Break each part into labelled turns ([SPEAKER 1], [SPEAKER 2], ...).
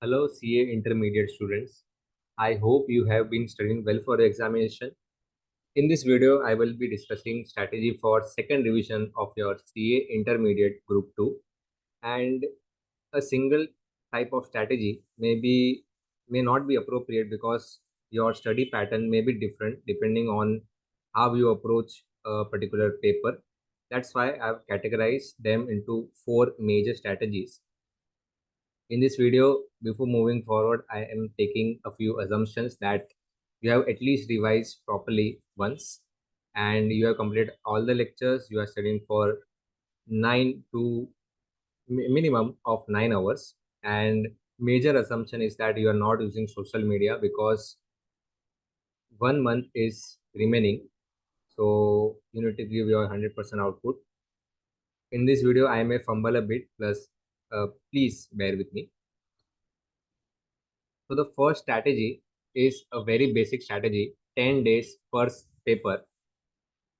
[SPEAKER 1] Hello CA intermediate students. I hope you have been studying well for the examination. In this video, I will be discussing strategy for second revision of your CA intermediate group 2, and a single type of strategy may not be appropriate because your study pattern may be different depending on how you approach a particular paper. That's why I've categorized them into four major strategies. In this video, before moving forward, I am taking a few assumptions that you have at least revised properly once and you have completed all the lectures. You are studying for 9 to minimum of 9 hours. And major assumption is that you are not using social media because 1 month is remaining. So you need to give your 100% output. In this video, I may fumble a bit, plus please bear with me. So the first strategy is a very basic strategy, 10 days per paper,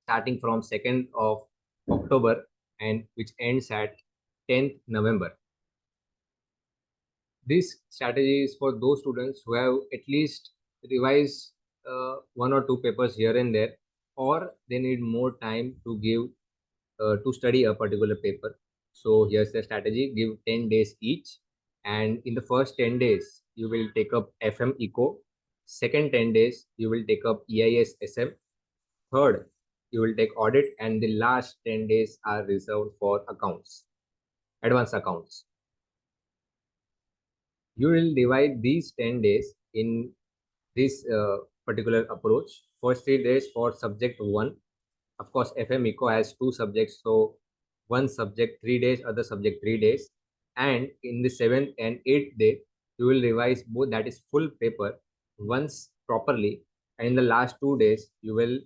[SPEAKER 1] starting from 2nd of October and which ends at 10th November. This strategy is for those students who have at least revised one or two papers here and there, or they need more time to give to study a particular paper. So here's the strategy: give 10 days each, and in the first 10 days you will take up FM Eco. Second 10 days you will take up EIS SM. Third you will take audit, and the last 10 days are reserved for accounts, advanced accounts. You will divide these 10 days in this particular approach. First 3 days for subject 1. Of course, FM Eco has two subjects, so one subject 3 days, other subject 3 days. And in the 7th and 8th day, you will revise both, that is full paper, once properly. And in the last 2 days, you will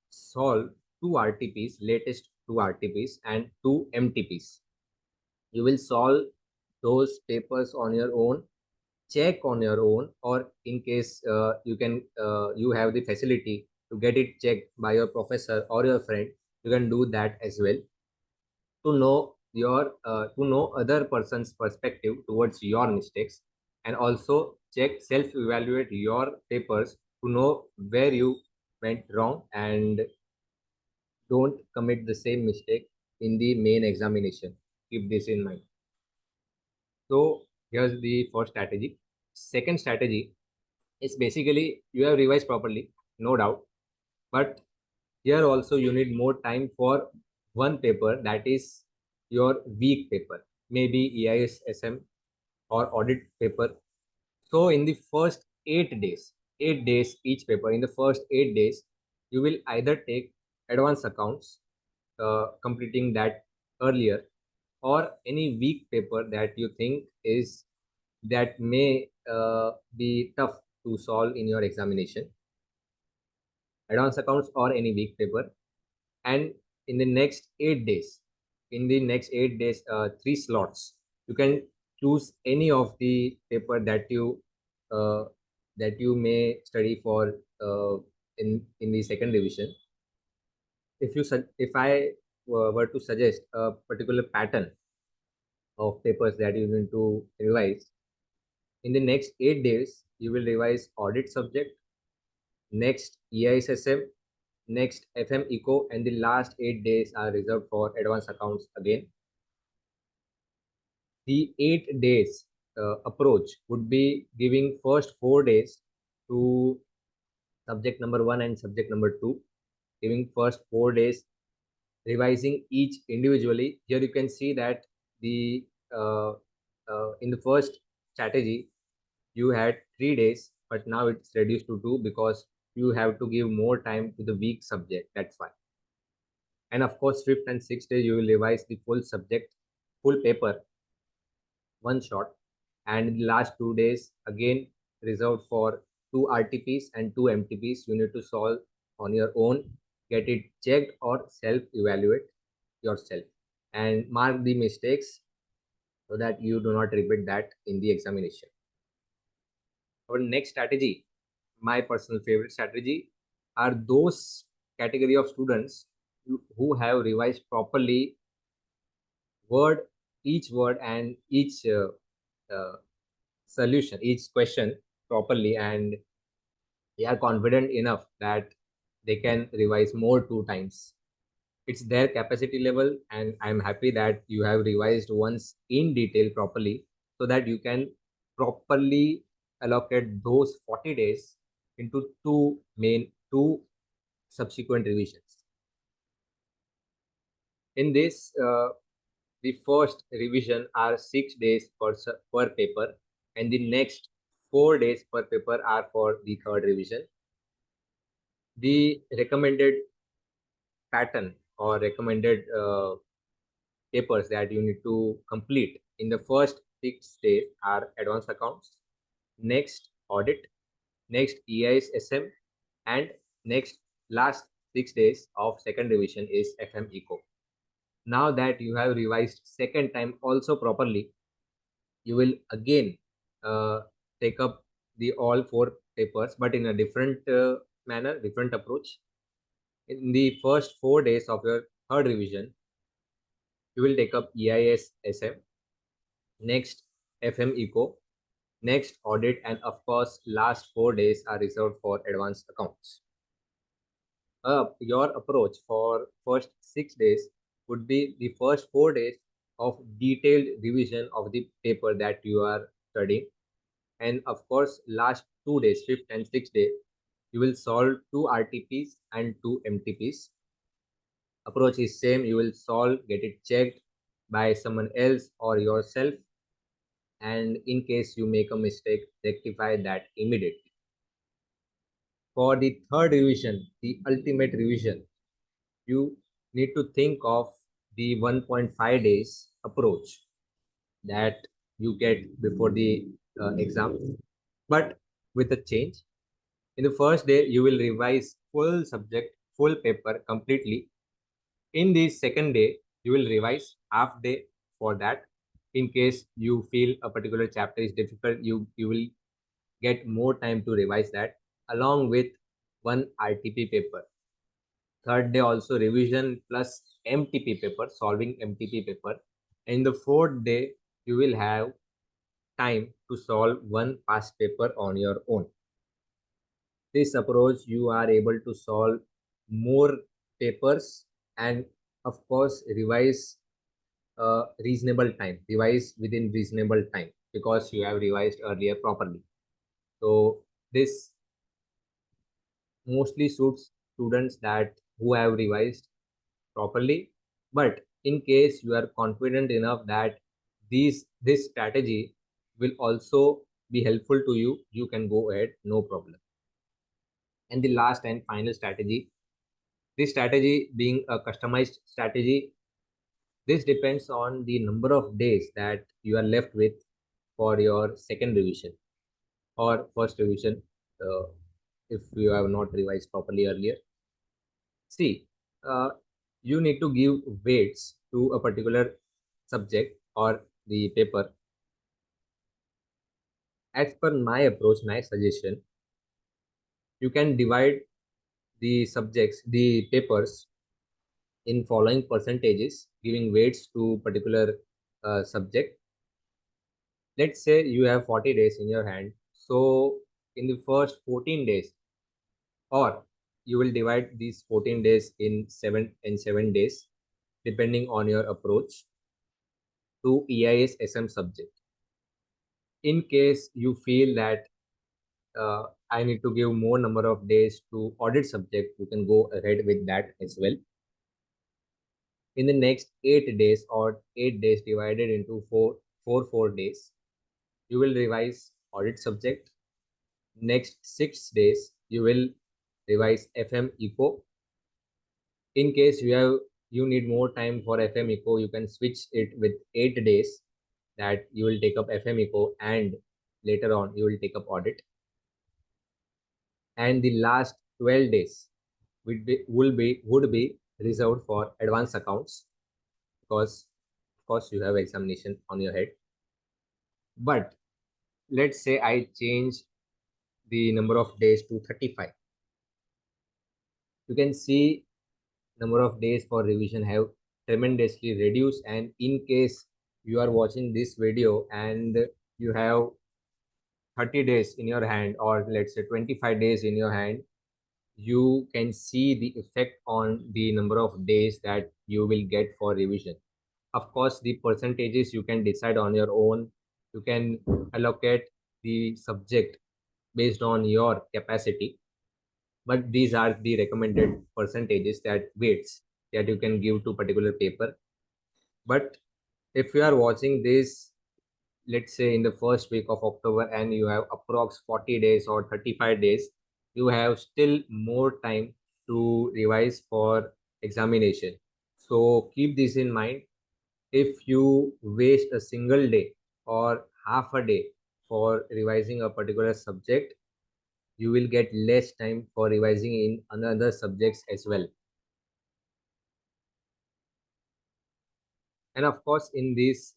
[SPEAKER 1] solve two RTPs, latest two RTPs and two MTPs. You will solve those papers on your own, check on your own, or in case you have the facility to get it checked by your professor or your friend, you can do that as well, to know to know other person's perspective towards your mistakes, and also check, self evaluate your papers to know where you went wrong and don't commit the same mistake in the main examination. Keep this in mind. So here's the first strategy. Second strategy is basically you have revised properly, no doubt, but here also you need more time for one paper, that is your week paper, maybe EIS SM or audit paper. So in the first 8 days, 8 days each paper, in the first 8 days, you will either take advanced accounts, completing that earlier, or any weak paper that you think is that may be tough to solve in your examination, advanced accounts or any weak paper. And in the next 8 days, three slots, you can choose any of the paper uh, that you may study for in the second division. If I were to suggest a particular pattern of papers that you need to revise, in the next 8 days, you will revise audit subject, next EISSM, next FM Eco, and the last 8 days are reserved for advanced accounts again. The 8 days approach would be giving first 4 days to subject number 1 and subject number 2, giving first 4 days, revising each individually. Here you can see that the in the first strategy you had 3 days, but now it's reduced to 2 because you have to give more time to the weak subject. That's why. And of course, fifth and sixth day you will revise the full subject, full paper, one shot. And the last 2 days again reserved for two RTPs and two MTPs. You need to solve on your own, get it checked or self evaluate yourself, and mark the mistakes so that you do not repeat that in the examination. Our next strategy, my personal favorite strategy, are those category of students who have revised properly word, each word and each solution, each question properly, and they are confident enough that they can revise more 2 times. It's their capacity level, and I'm happy that you have revised once in detail properly, so that you can properly allocate those 40 days into two subsequent revisions. In this, the first revision are 6 days per paper, and the next 4 days per paper are for the third revision. The recommended pattern or recommended papers that you need to complete in the first 6 days are advanced accounts, next audit, next EIS SM, and next last 6 days of second revision is FM Eco. Now that you have revised second time also properly, you will again uh, take up the all 4 papers, but in a different manner, different approach. In the first 4 days of your third revision, you will take up EIS SM, next FM Eco, next audit, and of course, last 4 days are reserved for advanced accounts. Your approach for first 6 days would be the first 4 days of detailed revision of the paper that you are studying, and of course, last 2 days, fifth and sixth day, you will solve 2 RTPs and 2 MTPs. Approach is same. You will solve, get it checked by someone else or yourself, and in case you make a mistake, rectify that immediately. For the third revision, the ultimate revision, you need to think of the 1.5 days approach that you get before the exam, but with a change. In the first day, you will revise full subject, full paper completely. In the second day, you will revise half day for that. In case you feel a particular chapter is difficult, you will get more time to revise that along with one RTP paper. Third day also revision plus MTP paper, solving MTP paper. In the fourth day, you will have time to solve one past paper on your own. This approach, you are able to solve more papers, and of course revise revise within reasonable time, because you have revised earlier properly. So this mostly suits students that who have revised properly. But in case you are confident enough that this strategy will also be helpful to you, you can go ahead, no problem. And the last and final strategy, this strategy being a customized strategy, this depends on the number of days that you are left with for your second revision or first revision, uh, if you have not revised properly earlier. See, you need to give weights to a particular subject or the paper. As per my approach, my suggestion, you can divide the subjects, the papers, in following percentages, giving weights to particular subject. Let's say you have 40 days in your hand. So in the first 14 days, or you will divide these 14 days in 7 depending on your approach, to EIS SM subject. In case you feel that I need to give more number of days to audit subject, you can go ahead with that as well. In the next 8 days, or 8 days divided into 4 days, you will revise audit subject. Next 6 days, you will revise FM Eco. In case you need more time for FM Eco, you can switch it with 8 days that you will take up FM Eco, and later on you will take up audit. And the last 12 days would be reserved for advanced accounts, because of course you have examination on your head. But let's say I change the number of days to 35. You can see number of days for revision have tremendously reduced. And in case you are watching this video and you have 30 days in your hand, or let's say 25 days in your hand, you can see the effect on the number of days that you will get for revision. Of course, the percentages you can decide on your own. You can allocate the subject based on your capacity, but these are the recommended percentages, that weights that you can give to particular paper. But if you are watching this, let's say in the first week of October, and you have approx 40 days or 35 days, you have still more time to revise for examination. So keep this in mind. If you waste a single day or half a day for revising a particular subject, you will get less time for revising in another subjects as well. And of course, in these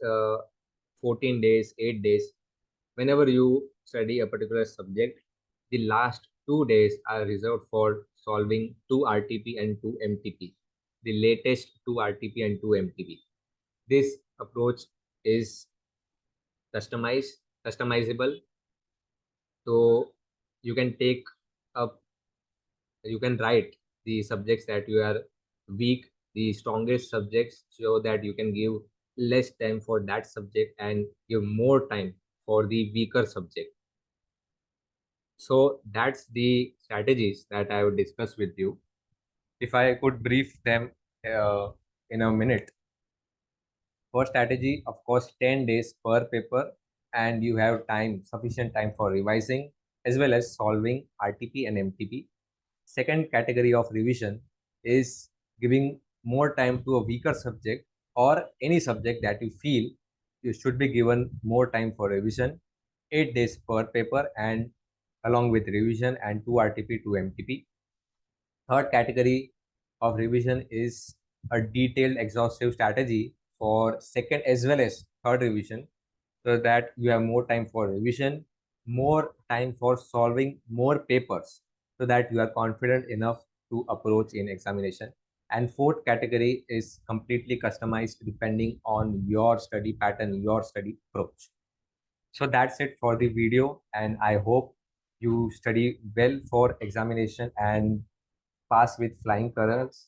[SPEAKER 1] 14 days, 8 days, whenever you study a particular subject, the last 2 days are reserved for solving 2 RTP and 2 MTP, the latest 2 RTP and 2 MTP. This approach is customizable. So you can take up, you can write the subjects that you are weak, the strongest subjects, so that you can give less time for that subject and give more time for the weaker subject. So that's the strategies that I would discuss with you. If I could brief them uh, in a minute. For strategy, of course, 10 days per paper, and you have time, sufficient time for revising as well as solving RTP and MTP. Second category of revision is giving more time to a weaker subject, or any subject that you feel you should be given more time for revision. 8 days per paper, and along with revision and 2 RTP, 2 MTP. Third category of revision is a detailed exhaustive strategy for second as well as third revision, so that you have more time for revision, more time for solving more papers, so that you are confident enough to approach in examination. And fourth category is completely customized depending on your study pattern, your study approach. So that's it for the video, and I hope you study well for examination and pass with flying colors.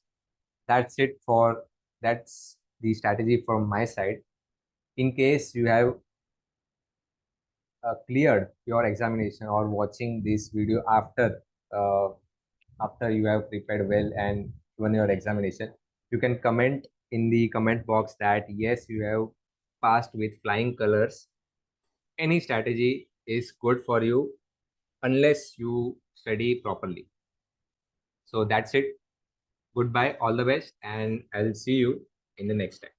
[SPEAKER 1] That's it for that's the strategy from my side. In case you have cleared your examination or watching this video uh, after you have prepared well and given your examination, you can comment in the comment box that yes, you have passed with flying colors. Any strategy is good for you unless you study properly. So that's it. Goodbye, all the best, and I'll see you in the next time.